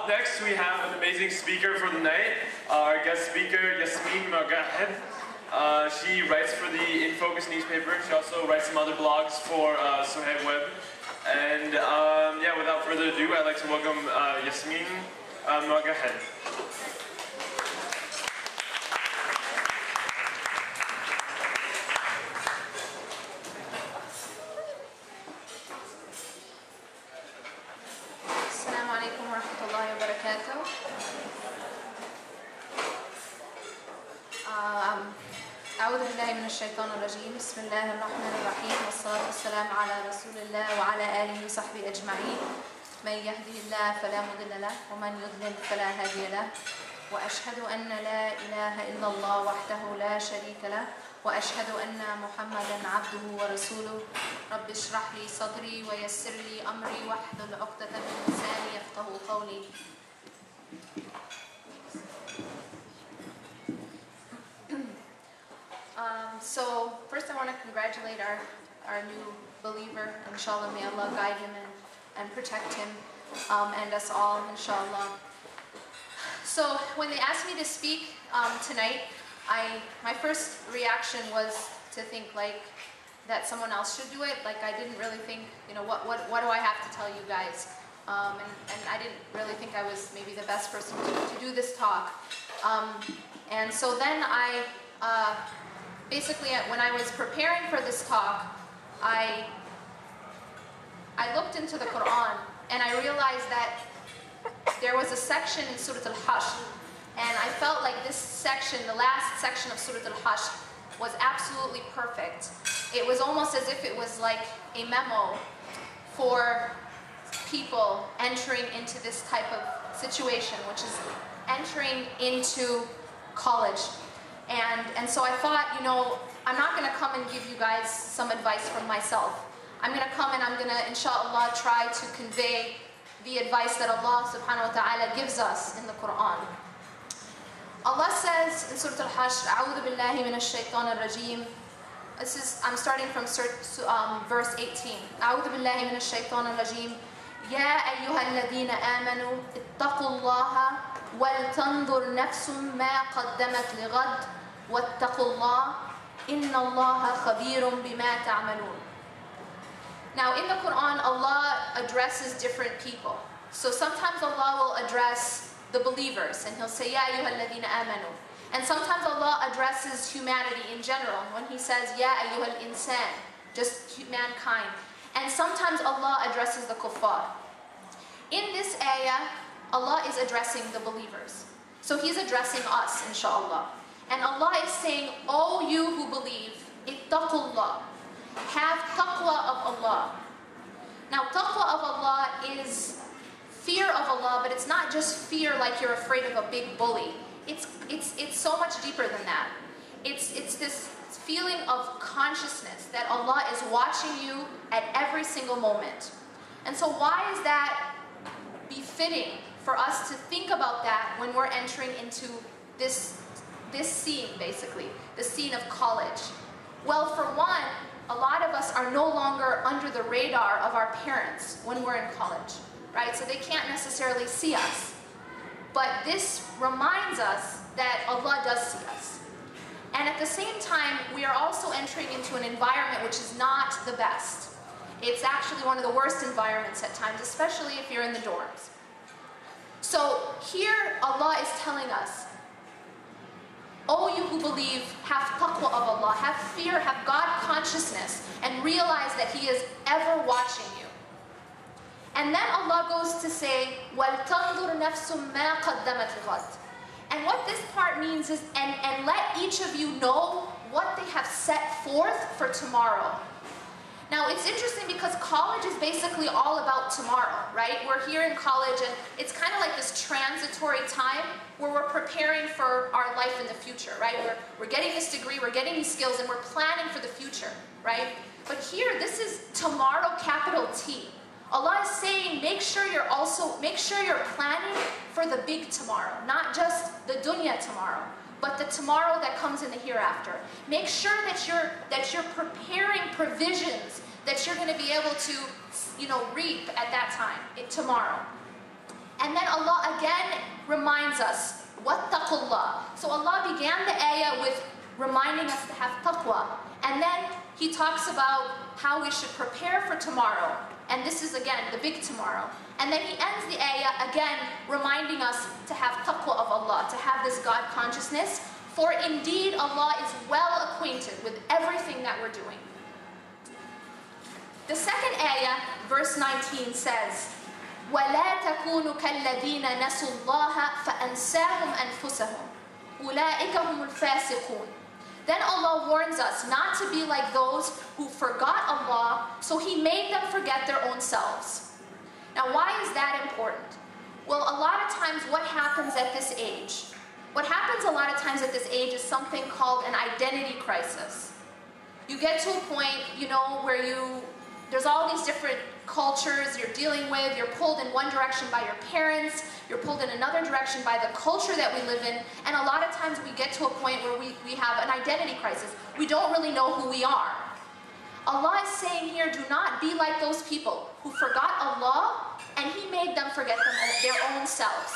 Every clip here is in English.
Up next, we have an amazing speaker for the night. Our guest speaker, Yasmin Mogahed. She writes for the In Focus newspaper. She also writes some other blogs for Mogahed Web. And yeah, without further ado, I'd like to welcome Yasmin Mogahed. السلام عليكم ورحمة الله وبركاته. أعوذ بالله من الشيطان الرجيم. بسم الله الرحمن الرحيم، والصلاة والسلام على رسول الله وعلى آله وصحبه أجمعين. من يهده الله فلا مضل له ومن يضلل فلا هادي له، وأشهد أن لا إله إلا الله وحده لا شريك له، وأشهد أن محمدا عبده ورسوله. رب اشرح لي صدري ويسر لي أمري واحلل عقدة من لساني يفقهوا قولي. So first I want to congratulate our new believer. Inshallah, may Allah guide him and protect him and us all, inshallah. So when they asked me to speak tonight, my first reaction was to think like that someone else should do it. Like I didn't really think, you know, what do I have to tell you guys? And I didn't really think I was maybe the best person to do this talk. And so then basically when I was preparing for this talk, I looked into the Quran and I realized that there was a section in Surah Al-Hashr, and I felt like this section, the last section of Surah Al-Hashr, was absolutely perfect. It was almost as if it was like a memo for people entering into this type of situation, which is entering into college. And so I thought, you know, I'm not going to come and give you guys some advice from myself. I'm going to come and I'm going to, inshallah, try to convey the advice that Allah subhanahu wa ta'ala gives us in the Quran. Allah says in Surah Al-Hashr, أعوذ بالله من الشيطان الرجيم. I'm starting from verse 18. أعوذ بالله من الشيطان الرجيم. يا أيها الذين آمنوا اتقوا الله ولتنظر نفس ما قدمت لغد واتقوا الله إن الله خبير بما تعملون. Now in the Quran, Allah addresses different people. So sometimes Allah will address the believers and He'll say, Ya ayyuhal ladina amanu. And sometimes Allah addresses humanity in general when He says, Ya ayyuhal insan, just mankind. And sometimes Allah addresses the kuffar. In this ayah, Allah is addressing the believers. So He's addressing us, inshallah. And Allah is saying, O you who believe, ittaqullah. Have taqwa of Allah. Now taqwa of Allah is fear of Allah, but it's not just fear like you're afraid of a big bully. It's so much deeper than that. It's this feeling of consciousness that Allah is watching you at every single moment. And so why is that befitting for us to think about that when we're entering into this scene, basically, the scene of college? Well, for one, a lot of us are no longer under the radar of our parents when we're in college, right? So they can't necessarily see us. But this reminds us that Allah does see us. And at the same time, we are also entering into an environment which is not the best. It's actually one of the worst environments at times, especially if you're in the dorms. So here Allah is telling us, O you who believe, have taqwa of Allah, have fear, have God consciousness, and realize that He is ever watching you. And then Allah goes to say, وَلْتَنْظُرْ نَفْسٌ مَا قَدَّمَتْ لِغَدٍ. And what this part means is, and let each of you know what they have set forth for tomorrow. Now it's interesting because college is basically all about tomorrow, right? We're here in college and it's kind of like this transitory time where we're preparing for our life in the future, right? We're getting this degree, we're getting these skills, and we're planning for the future, right? But here, this is tomorrow, capital T. Allah is saying, make sure you're planning for the big tomorrow, not just the dunya tomorrow, but the tomorrow that comes in the hereafter. Make sure that you're preparing provisions that you're going to be able to, reap at that time, tomorrow. And then Allah reminds us, wattaqullah. So Allah began the ayah with reminding us to have taqwa. And then He talks about how we should prepare for tomorrow. And this is again the big tomorrow. And then He ends the ayah again reminding us to have taqwa of Allah, to have this God consciousness. For indeed Allah is well acquainted with everything that we're doing. The second ayah, verse 19 says, وَلَا تَكُونُوا كَالَّذِينَ نَسُوا اللَّهَ فَأَنْسَاهُمْ أَنفُسَهُمْ أُولَٰئِكَ هُمُ الْفَاسِقُونَ. Then Allah warns us not to be like those who forgot Allah, so He made them forget their own selves. Now why is that important? Well, a lot of times what happens at this age? What happens a lot of times at this age is something called an identity crisis. You get to a point, where there's all these different cultures you're dealing with. You're pulled in one direction by your parents. You're pulled in another direction by the culture that we live in. And a lot of times we get to a point where we have an identity crisis. We don't really know who we are. Allah is saying here, do not be like those people who forgot Allah and He made them forget their own selves.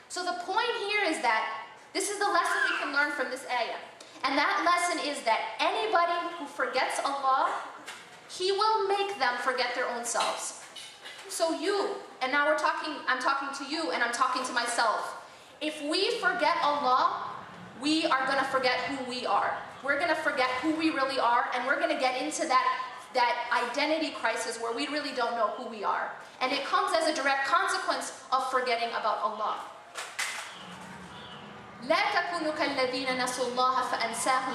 So the point here is that this is the lesson we can learn from this ayah. And that lesson is that anybody who forgets Allah, He will make them forget their own selves. So you, and now I'm talking to you and I'm talking to myself. If we forget Allah, we are going to forget who we are. We're going to forget who we really are, and we're going to get into that identity crisis where we really don't know who we are. And it comes as a direct consequence of forgetting about Allah. لا تكونوا كالذين نسوا الله فأنساهم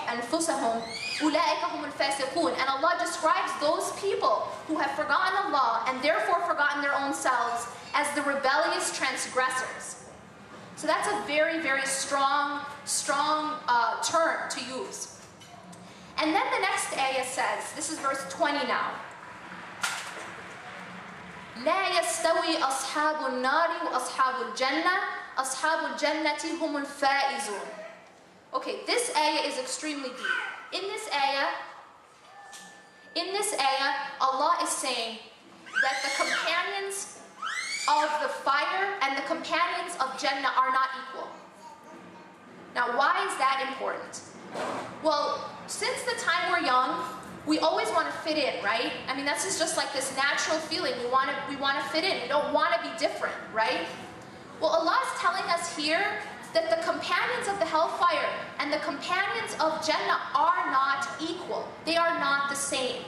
أنفسهم أولئك هم الفاسقون. And Allah describes those people who have forgotten Allah and therefore forgotten their own selves as the rebellious transgressors. So that's a very, very strong term to use. And then the next ayah says, this is verse 20 now. لا يستوي أصحاب النار وأصحاب الجنة أصحاب الجنة هم الفائزون. Okay, this ayah is extremely deep. In this ayah, Allah is saying that the companions of the fire and the companions of Jannah are not equal. Now, why is that important? Well, since the time we're young, we always want to fit in, right? I mean, that's just like this natural feeling. We want to fit in. We don't want to be different, right? Well, Allah is telling us here that the companions of the hellfire and the companions of Jannah are not equal. They are not the same.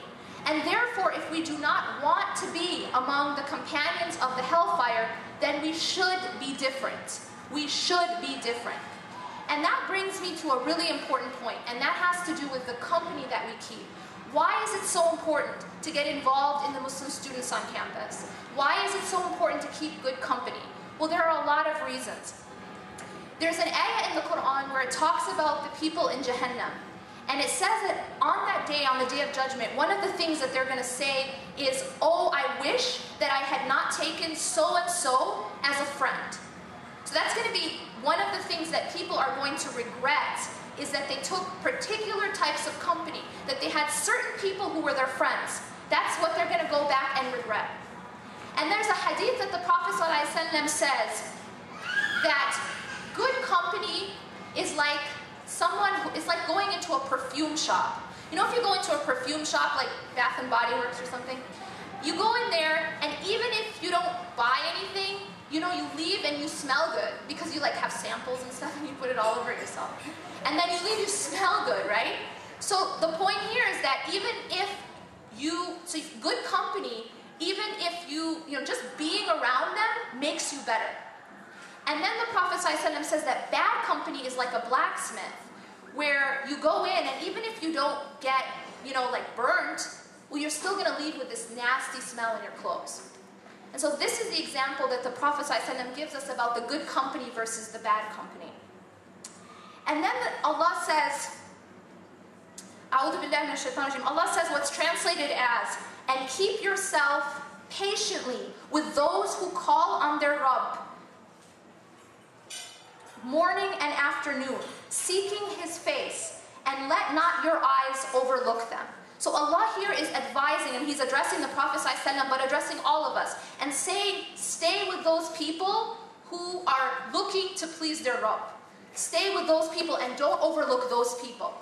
And therefore, if we do not want to be among the companions of the hellfire, then we should be different. We should be different. And that brings me to a really important point, and that has to do with the company that we keep. Why is it so important to get involved in the Muslim students on campus? Why is it so important to keep good company? Well, there are a lot of reasons. There's an ayah in the Quran where it talks about the people in Jahannam. And it says that on that day, on the day of judgment, one of the things that they're going to say is, oh, I wish that I had not taken so-and-so as a friend. So that's going to be one of the things that people are going to regret, is that they took particular types of company, that they had certain people who were their friends. That's what they're going to go back and regret. And there's a hadith that the Prophet ﷺ says that good company is like going into a perfume shop. You know, if you go into a perfume shop like Bath and Body Works or something, you go in there and even if you don't buy anything, you know, you leave and you smell good because you like have samples and stuff and you put it all over yourself. And then you leave, you smell good, right? So the point here is that even if good company, even if you just being around them makes you better. And then the Prophet ﷺ says that bad company is like a blacksmith, where you go in and even if you don't get, like burnt, well, you're still going to leave with this nasty smell in your clothes. And so this is the example that the Prophet ﷺ gives us about the good company versus the bad company. And then Allah says, Allah says what's translated as, and keep yourself patiently with those who call on their Rabb, morning and afternoon, seeking His face, and let not your eyes overlook them. So Allah here is advising, and He's addressing the Prophet ﷺ, but addressing all of us, and saying, stay with those people who are looking to please their Rabb. Stay with those people and don't overlook those people.